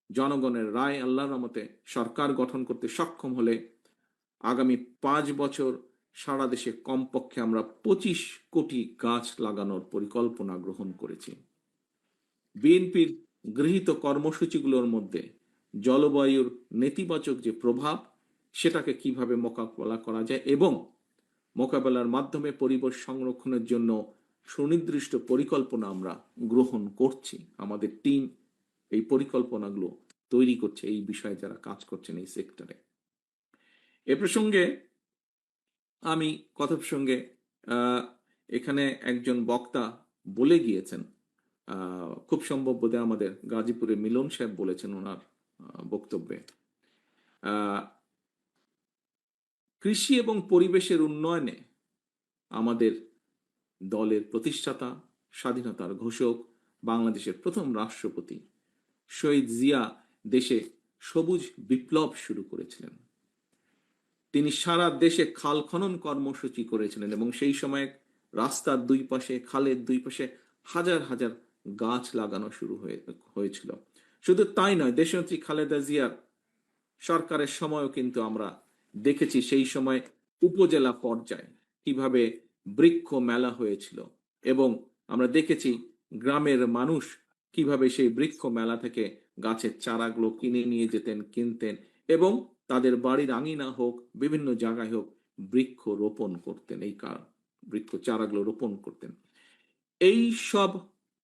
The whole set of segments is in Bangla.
জনগণের রায় আল্লাহর রহমতে সরকার গঠন করতে সক্ষম হলে আগামী 5 বছর সারা দেশে কমপক্ষে আমরা 25 কোটি গাছ লাগানোর পরিকল্পনা গ্রহণ করেছি। বিএনপির গৃহীত কর্মসূচিগুলোর মধ্যে জলবায়ুর নেতিবাচক যে প্রভাব সেটাকে কিভাবে মোকাবেলা করা যায় এবং মোকাবেলার মাধ্যমে পরিবেশ সংরক্ষণের জন্য সুনির্দিষ্ট পরিকল্পনা আমরা গ্রহণ করছি। আমাদের টিম এই পরিকল্পনাগুলো তৈরি করছে, এই বিষয়ে যারা কাজ করছেন এই সেক্টরে। এ প্রসঙ্গে আমি কথা প্রসঙ্গে এখানে একজন বক্তা বলে গিয়েছেন, খুব সম্ভব বোধহয় আমাদের গাজীপুরে মিলন সাহেব বলেছেন ওনার বক্তব্যে, কৃষি এবং পরিবেশের উন্নয়নে আমাদের দলের প্রতিষ্ঠাতা, স্বাধীনতার ঘোষক, বাংলাদেশের প্রথম রাষ্ট্রপতি শহীদ জিয়া দেশে সবুজ বিপ্লব শুরু করেছিলেন। তিনি সারা দেশে খাল খনন কর্মসূচি করেছিলেন এবং সেই সময় রাস্তার দুই পাশে, খালের দুই পাশে হাজার হাজার গাছ লাগানো শুরু হয়েছিল। শুধু তাই নয়, দেশনেত্রী খালেদা জিয়ার সরকারের সময়ও কিন্তু আমরা দেখেছি সেই সময় উপজেলা পর্যায়ে কিভাবে বৃক্ষ মেলা হয়েছিল এবং আমরা দেখেছি গ্রামের মানুষ কিভাবে সেই বৃক্ষ মেলা থেকে গাছের চারাগুলো কিনে নিয়ে যেতেন, কিনতেন এবং তাদের বাড়ির আঙিনা হোক, বিভিন্ন জায়গায় হোক, বৃক্ষ রোপণ করতেন, এই বৃক্ষ চারাগুলো রোপণ করতেন। এই সব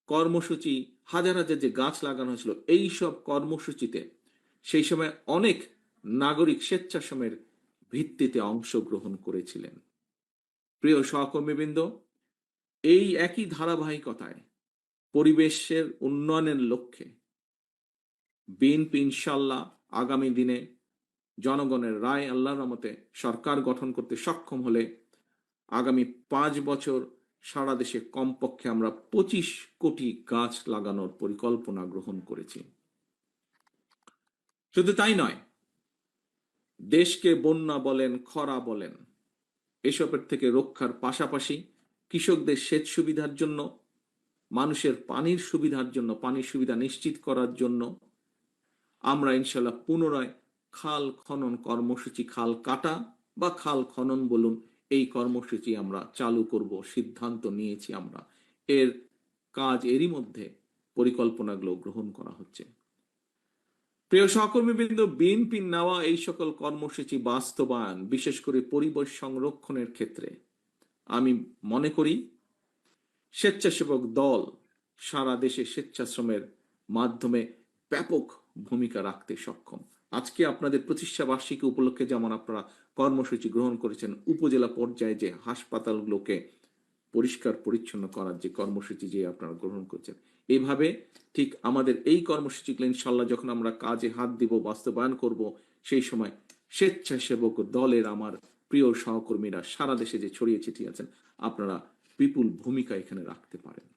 কর্মসূচি, হাজার হাজার যে গাছ লাগানো হয়েছিল, এই সব কর্মসূচিতে সেই সময় অনেক নাগরিক স্বেচ্ছাশ্রমের ভিত্তিতে অংশগ্রহণ করেছিলেন। প্রিয় সহকর্মীবৃন্দ, এই একই ধারাবাহিকতায় পরিবেশের উন্নয়নের লক্ষ্যে বিএনপি ইনশাল্লাহ আগামী দিনে জনগণের রায় আল্লাহর রহমতে সরকার গঠন করতে সক্ষম হলে আগামী 5 বছর সারা দেশে কমপক্ষে আমরা 25 কোটি গাছ লাগানোর পরিকল্পনা গ্রহণ করেছি। শুধু তাই নয়, দেশকে বন্যা বলেন, খরা বলেন, এসবের থেকে রক্ষার পাশাপাশি কৃষকদের সেচ সুবিধার জন্য, মানুষের পানির সুবিধার জন্য, পানির সুবিধা নিশ্চিত করার জন্য আমরা ইনশাল্লাহ পুনরায় খাল খনন কর্মসূচি, খাল কাটা বা খাল খনন বলুন, এই কর্মসূচি আমরা চালু করব, সিদ্ধান্ত নিয়েছি আমরা। এর কাজ এরই মধ্যে পরিকল্পনাগুলো গ্রহণ করা হচ্ছে। প্রিয় সহকর্মীবৃন্দ, বিএনপির নেওয়া এই সকল কর্মসূচি বাস্তবায়ন, বিশেষ করে পরিবেশ সংরক্ষণের ক্ষেত্রে আমি মনে করি স্বেচ্ছাসেবক দল সারা দেশে স্বেচ্ছাশ্রমের মাধ্যমে ব্যাপক ভূমিকা রাখতে সক্ষম। আজকে আপনাদের প্রতিষ্ঠা বার্ষিকী উপলক্ষে যেমন আপনারা কর্মসূচি গ্রহণ করেছেন, উপজেলা পর্যায়ে যে হাসপাতালগুলোকে পরিষ্কার পরিচ্ছন্ন করার যে কর্মসূচি যে আপনারা গ্রহণ করছেন, এইভাবে ঠিক আমাদের এই কর্মসূচিগুলো ইনশাল্লাহ যখন আমরা কাজে হাত দিব, বাস্তবায়ন করব, সেই সময় স্বেচ্ছাসেবক দলের আমার প্রিয় সহকর্মীরা সারা দেশে যে ছড়িয়ে ছিটিয়ে আছেন, আপনারা বিপুল ভূমিকা এখানে রাখতে পারেন।